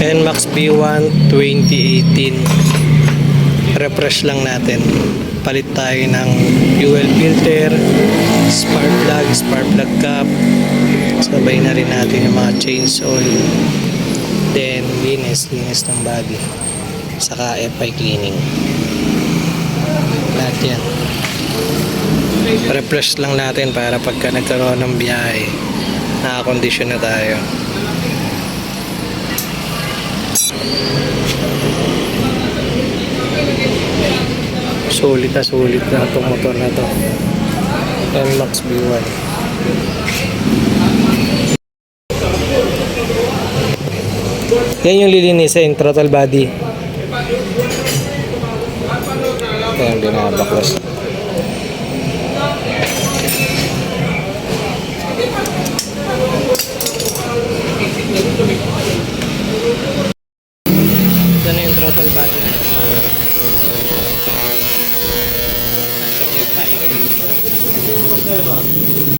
NMAX B1 2018. Refresh lang natin. Palit tayo ng fuel filter, spark plug cap. Sabay na rin natin yung mga change oil. Then linis ng body. Saka FI cleaning. Lahat yan. Refresh lang natin para pagka nagkaroon ng biyahe, nakakondisyon na tayo. Sulit na itong motor na to. NMAX B1. Yan yung lilinisin, throttle body. Yan, binabaklas. Ito na yung throttle body na. Nasa